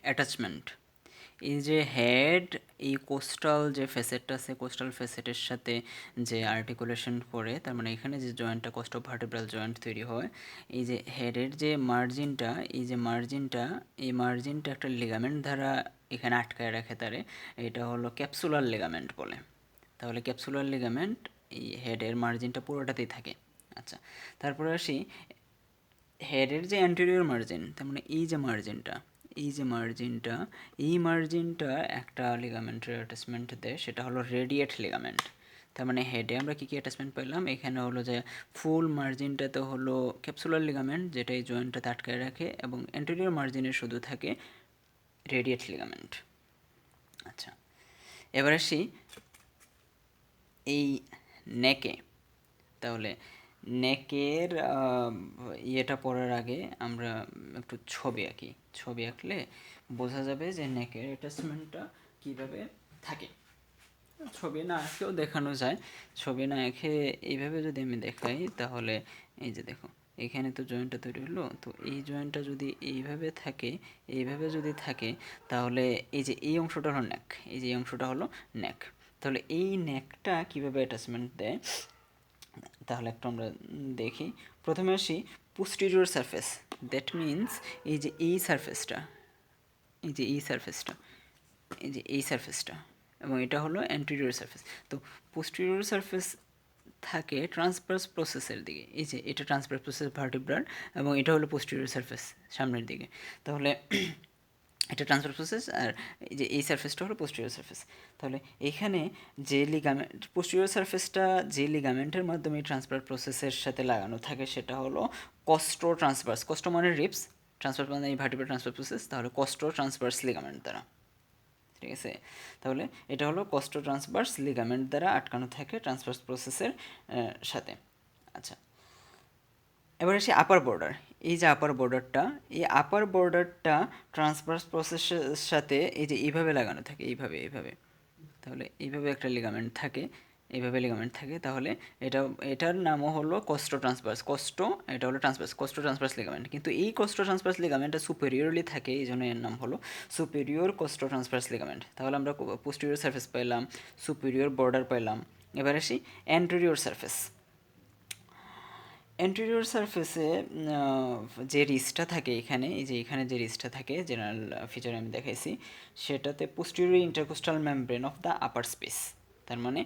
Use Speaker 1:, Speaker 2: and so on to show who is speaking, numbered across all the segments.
Speaker 1: Attachment. এই যে head, এই কোস্টাল যে ফেসেটটা আছে, কোস্টাল ফেসেটের সাথে যে আর্টিকুলেশন করে, তার মানে এখানে যে জয়েন্টটা কস্টো ভার্টেব্রাল জয়েন্ট তৈরি হয়, এই যে হেডের যে মার্জিনটা, এই যে মার্জিনটা, এই মার্জিনটা একটা লিগামেন্ট দ্বারা এখানে আটকায় রাখে তারে, এটা হলো ক্যাপসুলার লিগামেন্ট বলে। তাহলে ক্যাপসুলার লিগামেন্ট এই হেডের মার্জিনটা পুরোটাতেই থাকে। আচ্ছা, তারপরে আসি হেডের যে অ্যান্টেরিয়র মার্জিন, তার মানে এই যে মার্জিনটা, এই যে মার্জিনটা, এই মার্জিনটা একটা লিগামেন্টের অ্যাটাচমেন্ট দেয়, সেটা হলো রেডিয়েট লিগামেন্ট। তার মানে হেডে আমরা কী কী অ্যাটাচমেন্ট পেলাম, এখানে হলো যে ফুল মার্জিনটাতে হলো ক্যাপসুলার লিগামেন্ট, যেটা এই জয়েন্টটাতে আটকায় রাখে, এবং অ্যান্টেরিয়র মার্জিনে শুধু থাকে রেডিয়েট লিগামেন্ট। আচ্ছা, এবার আসি এই নেকে। তাহলে নেকের ইয়েটা পড়ার আগে আমরা একটু ছবি আঁকি। ছবি আঁকলে বোঝা যাবে যে নেকের অ্যাটাচমেন্টটা কীভাবে থাকে। ছবি না আঁকেও দেখানো যায়। ছবি না এঁকে এইভাবে যদি আমি দেখাই, তাহলে এই যে দেখো, এখানে তো জয়েন্টটা তৈরি হলো, তো এই জয়েন্টটা যদি এইভাবে থাকে, এইভাবে যদি থাকে, তাহলে এই যে এই অংশটা হলো নেক, এই যে এই অংশটা হলো নেক। তাহলে এই নেকটা কীভাবে অ্যাটাচমেন্ট দেয়, তাহলে একটু আমরা দেখি। প্রথমে আসি পোস্টেরিয়র সারফেস, দ্যাট মিন্স এই যে এই সারফেসটা, এই যে এই সারফেসটা, এই যে এই সারফেসটা, এবং এটা হলো অ্যান্টেরিয়র সারফেস। তো পোস্টেরিয়র সারফেস থাকে ট্রান্সভার্স প্রসেসের দিকে, এই যে এটা ট্রান্সভার্স প্রসেস ভার্টিব্রাল, এবং এটা হলো পোস্টেরিয়র সারফেস সামনের দিকে। তাহলে এটা ট্রান্সফার প্রসেস, আর এই যে এই সারফেসটা হলো পোস্টেরিয়র সারফেস। তাহলে এখানে যে লিগামেন্ট, পোস্টেরিয়র সারফেসটা যে লিগামেন্টের মাধ্যমে ট্রান্সফার প্রসেসের সাথে লাগানো থাকে, সেটা হলো কস্টো ট্রান্সভার্স। কস্টো মানে রিপস, ট্রান্সফার মানে এই ভার্টিব্রাল ট্রান্সফার প্রসেস, তাহলে কস্টো ট্রান্সভার্স লিগামেন্ট দ্বারা। ঠিক আছে, তাহলে এটা হলো কস্টো ট্রান্সভার্স লিগামেন্ট দ্বারা আটকানো থাকে ট্রান্সভার্স প্রসেসের সাথে। আচ্ছা, এবার আসি আপার বর্ডার। এই যে আপার বর্ডারটা, এই আপার বর্ডারটা ট্রান্সভার্স প্রসেসের সাথে এই যে এইভাবে লাগানো থাকে, এইভাবে এইভাবে। তাহলে এইভাবে একটা লিগামেন্ট থাকে, এইভাবে লিগামেন্ট থাকে। তাহলে এটা, এটার নামও হলো কস্টো ট্রান্সভার্স। কস্টো, এটা হলো ট্রান্সভার্স, কস্টো ট্রান্সভার্স লিগামেন্ট। কিন্তু এই কস্টো ট্রান্সভার্স লিগামেন্টটা সুপেরিয়রলি থাকে, এই জন্য এর নাম হলো সুপেরিয়র কস্টো ট্রান্সভার্স লিগামেন্ট। তাহলে আমরা পোস্টেরিয়র সারফেস পাইলাম, সুপেরিয়র বর্ডার পাইলাম। এবার আসি অ্যান্টেরিয়র সারফেস। অ্যান্টেরিয়র সারফেসে যে রিসটা থাকে এখানে, এই যে এখানে যে রিসটা থাকে, জেনারেল ফিচার আমি দেখাইছি, সেটাতে posterior intercostal membrane of the upper space. তার মানে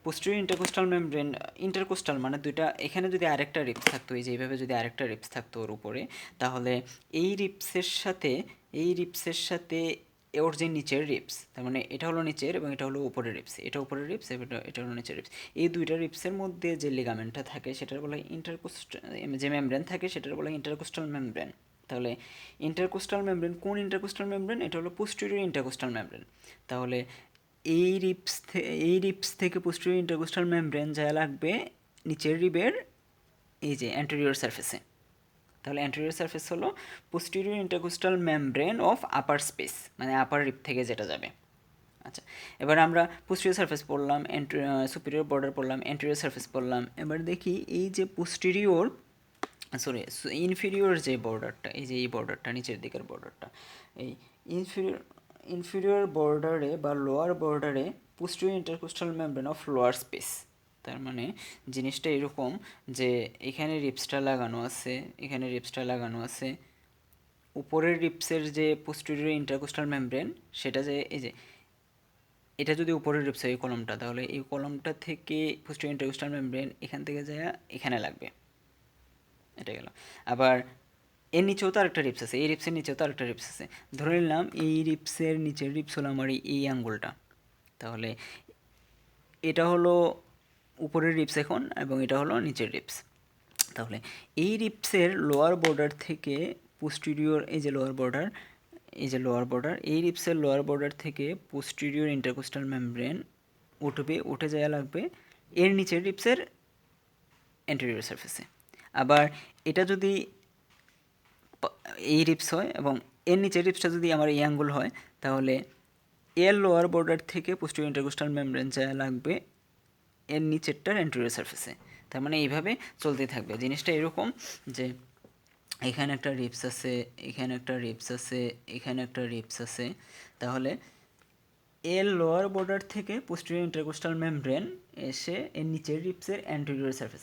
Speaker 1: পোস্টেরিয়র ইন্টারকোস্টাল মেমব্রেন, ইন্টারকোস্টাল মানে দুইটা, এখানে যদি আরেকটা রিপস থাকতো, এই যে এইভাবে যদি আরেকটা রিপস থাকতো ওর উপরে, তাহলে এই রিপসের সাথে, এই রিপসের সাথে ওর যে নিচের রিপস, তার মানে এটা হলো নিচের এবং এটা হলো উপরের রিপস, এটা উপরের রিপস, এটা হলো নিচের রিপস, এই দুইটা রিপসের মধ্যে যে লিগামেন্টটা থাকে সেটার বলা হয় ইন্টারকোস্টাল, যে মেমব্রেন থাকে সেটার বলা হয় ইন্টারকোস্টাল মেমব্রেন। তাহলে ইন্টারকোস্টাল মেমব্রেন, কোন ইন্টারকোস্টাল মেমব্রেন, এটা হলো পোস্টেরিয়র ইন্টারকোস্টাল মেমব্রেন। তাহলে এই রিপস থেকে পোস্টেরিয়র ইন্টারকোস্টাল মেমব্রেন যা লাগবে নিচের রিবের এই যে অ্যান্টেরিয়র সারফেসে। তাহলে অ্যান্টেরিয়র সারফেস হলো posterior intercostal membrane of upper space, মানে আপার রিপ থেকে যেটা যাবে। আচ্ছা, এবার আমরা পোস্টেরিয়র সারফেস পড়লাম, সুপিরিয়র বর্ডার পড়লাম, অ্যান্টেরিয়র সারফেস পড়লাম। এবার দেখি এই যে পোস্টেরিয়র, সরি ইনফিরিয়র যে বর্ডারটা, এই যে এই বর্ডারটা, নিচের দিকের বর্ডারটা, এই ইনফিরিয়র বর্ডারে বা লোয়ার বর্ডারে posterior intercostal membrane of lower space. তার মানে জিনিসটা এরকম যে এখানে রিপসটা লাগানো আছে, এখানে রিপসটা লাগানো আছে, উপরের রিপসের যে পোস্টেরিয়র ইন্টারকোস্টাল মেমব্রেন, সেটা যে এই যে এটা যদি উপরের রিপস হয় এই কলমটা, তাহলে এই কলমটা থেকে পোস্টেরিয়র ইন্টারকোস্টাল মেমব্রেন এখান থেকে যায় এখানে লাগবে, এটা গেল। আবার এর নিচেও তো আরেকটা রিপস আছে, এই রিপসের নিচেও তো আরেকটা রিপস আছে। ধরে নিলাম এই রিপসের নিচের রিপস হলো আমার এই আঙ্গুলটা, তাহলে এটা হলো উপরের রিপস এখন, এবং এটা হলো নিচের রিপস। তাহলে এই রিপসের লোয়ার বর্ডার থেকে পোস্টেরিয়র, এই যে লোয়ার বর্ডার, এই যে লোয়ার বর্ডার, এই রিপসের লোয়ার বর্ডার থেকে পোস্টেরিয়র ইন্টারকোস্টাল মেমব্রেন উঠবে, উঠে যাওয়া লাগবে এর নিচের রিপসের অ্যান্টেরিয়র সারফেসে। আবার এটা যদি এই রিপস হয় এবং এর নিচের রিপসটা যদি আমার এই আঙ্গুল হয়, তাহলে এর লোয়ার বর্ডার থেকে পোস্টেরিয়র ইন্টারকোস্টাল মেমব্রেন যাওয়া লাগবে এর নিচেরটার অ্যান্টেরিয়র সারফেসে। তার মানে এইভাবে চলতে থাকবে জিনিসটা এরকম যে এখানে একটা রিপস আছে, এখানে একটা রিপস আছে, এখানে একটা রিপস আছে। তাহলে এর লোয়ার বর্ডার থেকে পোস্টেরিয়র ইন্টারকোস্টাল মেমব্রেন এসে এর নিচের রিপসের অ্যান্টেরিয়র সারফেসে